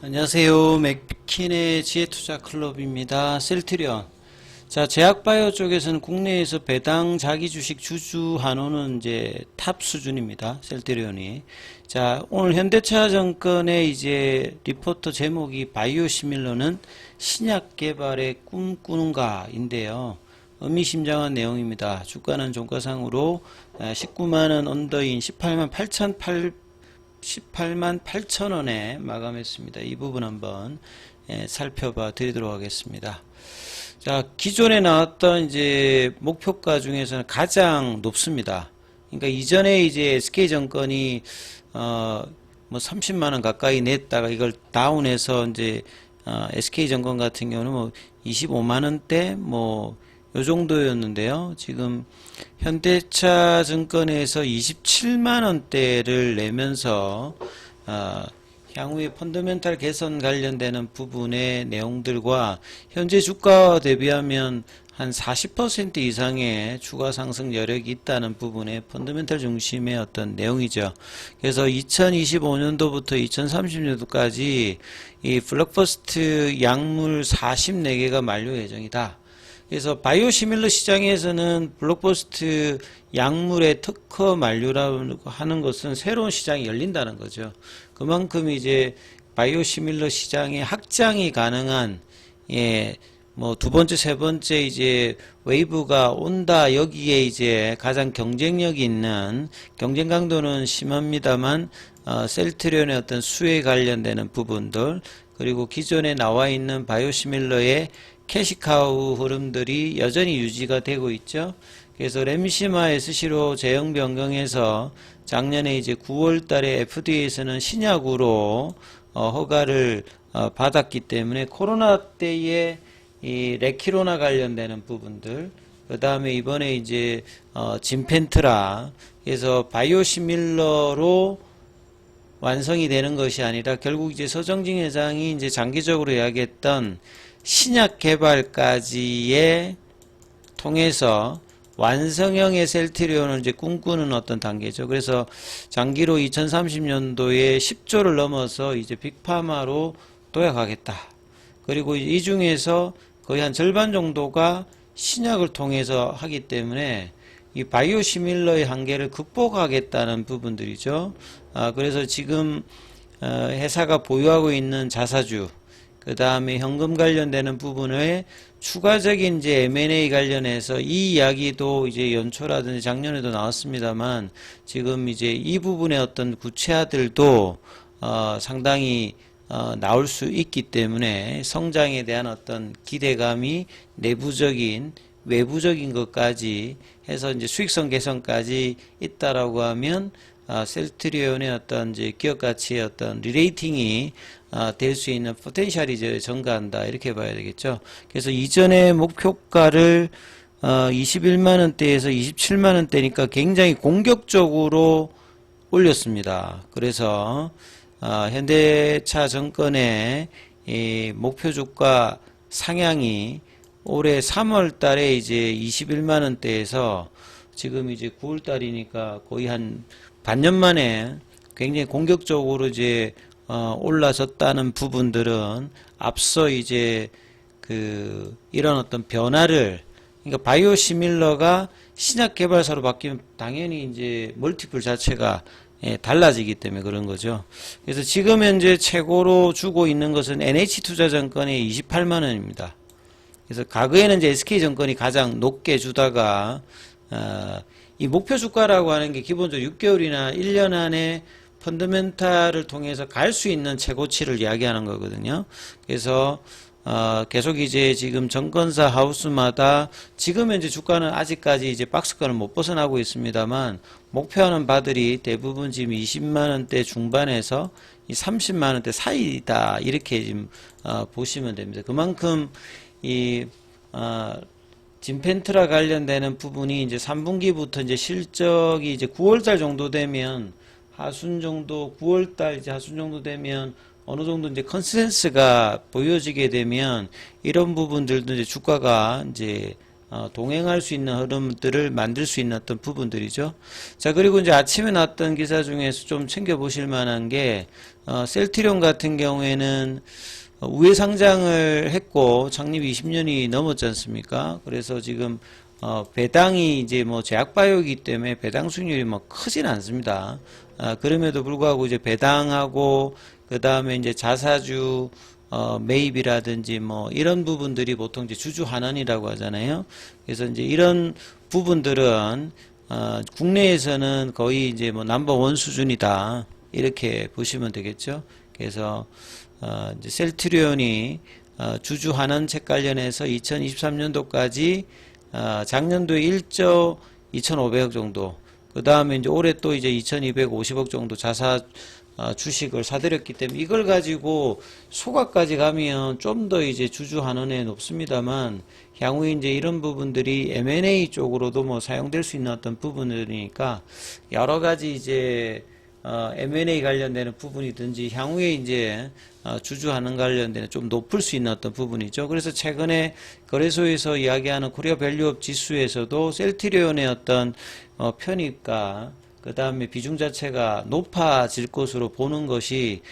안녕하세요. 맥킨의 지혜투자 클럽입니다. 셀트리온. 자, 제약바이오 쪽에서는 국내에서 배당 자기 주식 주주 한호는 이제 탑 수준입니다. 셀트리온이. 자, 오늘 현대차증권의 이제 리포터 제목이 바이오 시밀러는 신약 개발의 꿈꾸는가인데요. 의미심장한 내용입니다. 주가는 종가상으로 19만원 언더인 18만 8천 원에 마감했습니다. 이 부분 한번 살펴봐 드리도록 하겠습니다. 자, 기존에 나왔던 이제 목표가 중에서는 가장 높습니다. 그러니까 이전에 이제 SK증권이 뭐 30만 원 가까이 냈다가 이걸 다운해서 이제 SK증권 같은 경우는 뭐 25만 원대 뭐 요 정도였는데요. 지금 현대차증권에서 27만 원대를 내면서 향후에 펀더멘탈 개선 관련되는 부분의 내용들과 현재 주가와 대비하면 한 40% 이상의 추가 상승 여력이 있다는 부분의 펀더멘탈 중심의 어떤 내용이죠. 그래서 2025년도부터 2030년도까지 이 블록버스트 약물 44개가 만료 예정이다. 그래서 바이오 시밀러 시장에서는 블록버스트 약물의 특허 만료라고 하는 것은 새로운 시장이 열린다는 거죠. 그만큼 이제 바이오 시밀러 시장의 확장이 가능한 뭐 두 번째, 세 번째 이제 웨이브가 온다. 여기에 이제 가장 경쟁력이 있는 경쟁 강도는 심합니다만 셀트리온의 어떤 수에 관련되는 부분들 그리고 기존에 나와 있는 바이오 시밀러의 캐시카우 흐름들이 여전히 유지가 되고 있죠. 그래서 램시마 SC로 제형 변경해서 작년에 이제 9월 달에 FDA에서는 신약으로 허가를 받았기 때문에 코로나 때에 이 레키로나 관련되는 부분들 그 다음에 이번에 이제 진펜트라 그래서 바이오시밀러로 완성이 되는 것이 아니라 결국 이제 서정진 회장이 이제 장기적으로 이야기했던 신약 개발까지의 통해서 완성형의 셀트리온을 이제 꿈꾸는 어떤 단계죠. 그래서 장기로 2030년도에 10조를 넘어서 이제 빅파마로 도약하겠다. 그리고 이 중에서 거의 한 절반 정도가 신약을 통해서 하기 때문에 이 바이오 시밀러의 한계를 극복하겠다는 부분들이죠. 그래서 지금 회사가 보유하고 있는 자사주 그 다음에 현금 관련되는 부분에 추가적인 이제 M&A 관련해서 이 이야기도 이제 연초라든지 작년에도 나왔습니다만 지금 이제 이 부분의 어떤 구체화들도 상당히 나올 수 있기 때문에 성장에 대한 어떤 기대감이 내부적인 외부적인 것까지 해서 이제 수익성 개선까지 있다라고 하면 셀트리온의 어떤 이제 기업 가치의 어떤 리레이팅이 될 수 있는 포텐셜이 이제 증가한다 이렇게 봐야 되겠죠. 그래서 이전의 목표가를 21만 원대에서 27만 원대니까 굉장히 공격적으로 올렸습니다. 그래서 현대차 증권의 이 목표 주가 상향이 올해 3월 달에 이제 21만 원대에서 지금 이제 9월 달이니까 거의 한 반년 만에 굉장히 공격적으로 이제 올라섰다는 부분들은 앞서 이제 이런 어떤 변화를 그러니까 바이오 시밀러가 신약 개발사로 바뀌면 당연히 이제 멀티플 자체가 달라지기 때문에 그런 거죠. 그래서 지금 현재 최고로 주고 있는 것은 NH투자증권의 28만 원입니다. 그래서 과거에는 이제 SK증권이 가장 높게 주다가 이 목표 주가라고 하는 게 기본적으로 6개월이나 1년 안에 펀더멘탈을 통해서 갈 수 있는 최고치를 이야기하는 거거든요. 그래서 계속 이제 지금 증권사 하우스마다 지금 현재 주가는 아직까지 이제 박스권을 못 벗어나고 있습니다만 목표하는 바들이 대부분 지금 20만 원대 중반에서 이 30만 원대 사이다 이렇게 지금 보시면 됩니다. 그만큼 이 진펜트라 관련되는 부분이 이제 3분기부터 이제 실적이 이제 9월달 정도 되면 하순 정도 9월달 이제 하순 정도 되면 어느 정도 이제 컨센서스가 보여지게 되면 이런 부분들도 이제 주가가 이제 동행할 수 있는 흐름들을 만들 수 있는 어떤 부분들이죠. 자, 그리고 이제 아침에 나왔던 기사 중에서 좀 챙겨보실 만한 게, 셀트리온 같은 경우에는 우회 상장을 했고, 창립 20년이 넘었지 않습니까? 그래서 지금, 배당이 이제 뭐 제약바이오이기 때문에 배당 수익률이 뭐 크진 않습니다. 그럼에도 불구하고 이제 배당하고, 그 다음에 이제 자사주, 매입이라든지 뭐 이런 부분들이 보통 이제 주주 환원이라고 하잖아요. 그래서 이제 이런 부분들은 국내에서는 거의 이제 뭐 넘버원 수준이다 이렇게 보시면 되겠죠. 그래서 이제 셀트리온이 주주 환원책 관련해서 2023년도까지 작년도에 1조 2,500억 정도, 그 다음에 이제 올해 또 이제 2,250억 정도 주식을 사들였기 때문에 이걸 가지고 소각까지 가면 좀 더 이제 주주 환원에 높습니다만, 향후에 이제 이런 부분들이 M&A 쪽으로도 뭐 사용될 수 있는 어떤 부분이니까 여러 가지 이제 M&A 관련되는 부분이든지 향후에 이제 주주 환원 관련되는 좀 높을 수 있는 어떤 부분이죠. 그래서 최근에 거래소에서 이야기하는 코리아 밸류업 지수에서도 셀트리온의 어떤 편입과 그 다음에 비중 자체가 높아질 것으로 보는 것이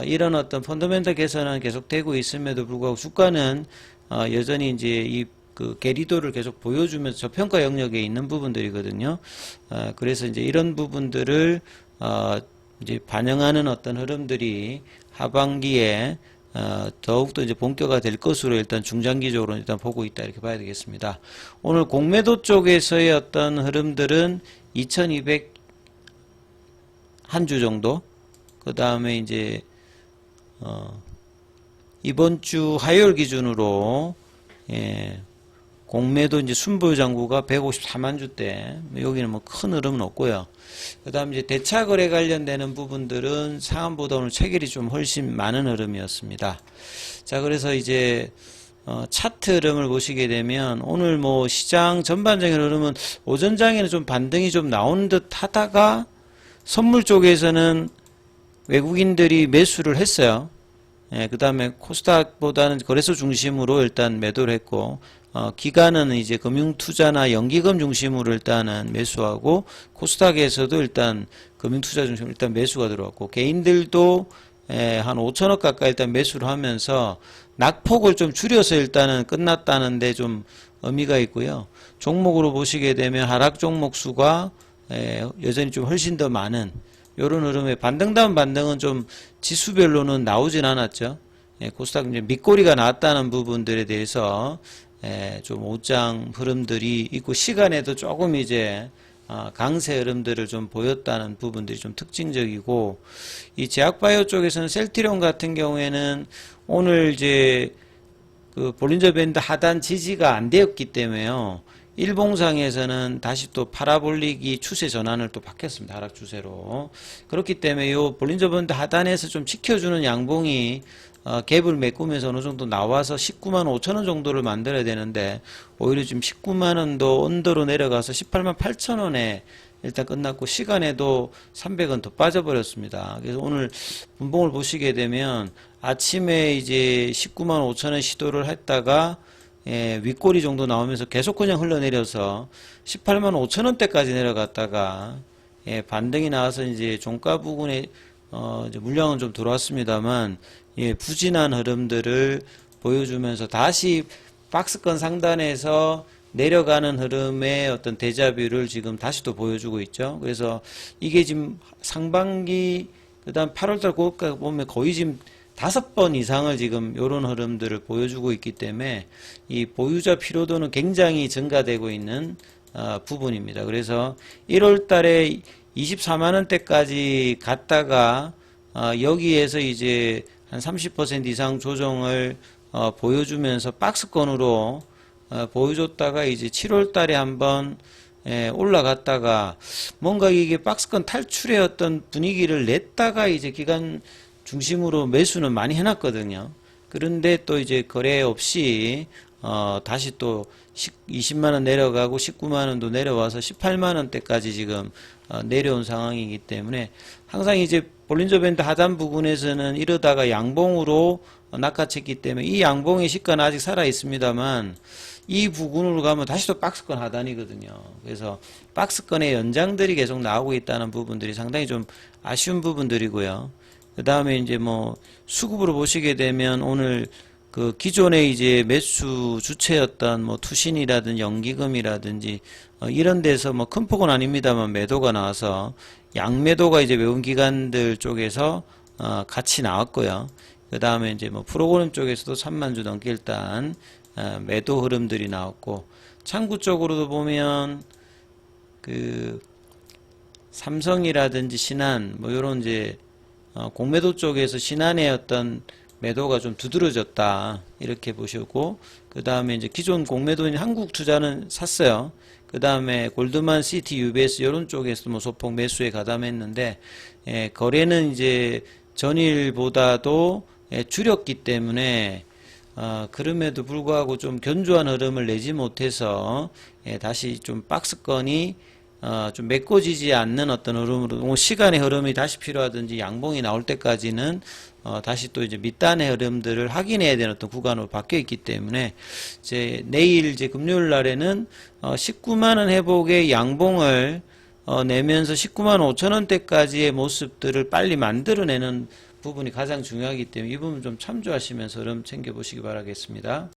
이런 어떤 펀더멘털 개선은 계속되고 있음에도 불구하고 주가는 여전히 이제 그 괴리도를 계속 보여주면서 저평가 영역에 있는 부분들이거든요. 그래서 이제 이런 부분들을 이제 반영하는 어떤 흐름들이 하반기에 더욱더 이제 본격화 될 것으로 일단 중장기적으로 일단 보고 있다 이렇게 봐야 되겠습니다. 오늘 공매도 쪽에서의 어떤 흐름들은 2200 한 주 정도, 그 다음에 이제 이번 주 화요일 기준으로 공매도 이제 순보유 잔고가 154만 주대, 여기는 뭐 큰 흐름은 없고요. 그 다음에 이제 대차 거래 관련되는 부분들은 상한보다 오늘 체결이 좀 훨씬 많은 흐름이었습니다. 자, 그래서 이제 차트 흐름을 보시게 되면 오늘 뭐 시장 전반적인 흐름은 오전장에는 좀 반등이 좀 나오는 듯 하다가 선물 쪽에서는 외국인들이 매수를 했어요. 그 다음에 코스닥보다는 거래소 중심으로 일단 매도를 했고, 기관은 이제 금융투자나 연기금 중심으로 일단은 매수하고, 코스닥에서도 일단 금융투자 중심으로 일단 매수가 들어왔고, 개인들도 한 5천억 가까이 일단 매수를 하면서 낙폭을 좀 줄여서 일단은 끝났다는데 좀 의미가 있고요. 종목으로 보시게 되면 하락 종목 수가 여전히 좀 훨씬 더 많은 요런 흐름에 반등다운 반등은 좀 지수별로는 나오진 않았죠. 코스닥 이제 밑꼬리가 나왔다는 부분들에 대해서 좀 옷장 흐름들이 있고, 시간에도 조금 이제 강세 흐름들을 좀 보였다는 부분들이 좀 특징적이고, 이 제약바이오 쪽에서는 셀트리온 같은 경우에는 오늘 이제 그 볼린저 밴드 하단 지지가 안 되었기 때문에요. 일봉상에서는 다시 또 파라볼릭이 추세 전환을 또 바뀌었습니다. 하락 추세로. 그렇기 때문에 요 볼린저 밴드 하단에서 좀 지켜주는 양봉이 갭을 메꾸면서 어느 정도 나와서 19만 5천 원 정도를 만들어야 되는데, 오히려 지금 19만 원도 언더로 내려가서 18만 8천 원에 일단 끝났고, 시간에도 300원 더 빠져버렸습니다. 그래서 오늘 분봉을 보시게 되면 아침에 이제 19만 5천 원 시도를 했다가 윗꼬리 정도 나오면서 계속 그냥 흘러내려서 18만 5천 원대까지 내려갔다가 반등이 나와서 이제 종가 부근에 이제 물량은 좀 들어왔습니다만 부진한 흐름들을 보여주면서 다시 박스권 상단에서 내려가는 흐름의 어떤 데자뷰를 지금 다시 또 보여주고 있죠. 그래서 이게 지금 상반기 그다음 8월달 고가 보면 거의 지금 5번 이상을 지금 요런 흐름들을 보여주고 있기 때문에 이 보유자 피로도는 굉장히 증가되고 있는 부분입니다. 그래서 1월 달에 24만 원대까지 갔다가 여기에서 이제 한 30% 이상 조정을 보여주면서 박스권으로 보여줬다가 이제 7월 달에 한번 올라갔다가 뭔가 이게 박스권 탈출의 어떤 분위기를 냈다가 이제 기간 중심으로 매수는 많이 해놨거든요. 그런데 또 이제 거래 없이 다시 또 20만원 내려가고 19만원도 내려와서 18만원대까지 지금 내려온 상황이기 때문에 항상 이제 볼린저 밴드 하단 부근에서는 이러다가 양봉으로 낚아챘기 때문에 이 양봉의 시가는 아직 살아 있습니다만 이 부근으로 가면 다시 또 박스권 하단이거든요. 그래서 박스권의 연장들이 계속 나오고 있다는 부분들이 상당히 좀 아쉬운 부분들이고요. 그 다음에 이제 뭐 수급으로 보시게 되면 오늘 그 기존의 이제 매수 주체였던 뭐 투신이라든지 연기금이라든지 이런 데서 뭐 큰 폭은 아닙니다만 매도가 나와서 양매도가 이제 외국 기관들 쪽에서 같이 나왔고요. 그 다음에 이제 뭐 프로그램 쪽에서도 3만 주 넘게 일단 매도 흐름들이 나왔고, 창구 쪽으로도 보면 그 삼성이라든지 신한 뭐 요런 이제 공매도 쪽에서 신한의 어떤 매도가 좀 두드러졌다 이렇게 보시고, 그 다음에 이제 기존 공매도인 한국투자는 샀어요. 그 다음에 골드만, 시티, UBS 이런 쪽에서 뭐 소폭 매수에 가담했는데 거래는 이제 전일보다도 줄였기 때문에 그럼에도 불구하고 좀 견조한 흐름을 내지 못해서 다시 좀 박스권이 좀 메꿔지지 않는 어떤 흐름으로 시간의 흐름이 다시 필요하든지 양봉이 나올 때까지는 다시 또 이제 밑단의 흐름들을 확인해야 되는 어떤 구간으로 바뀌어 있기 때문에 이제 내일 이제 금요일 날에는 19만 원 회복의 양봉을 내면서 19만 5천 원대까지의 모습들을 빨리 만들어내는 부분이 가장 중요하기 때문에 이 부분 좀 참조하시면서 흐름 챙겨보시기 바라겠습니다.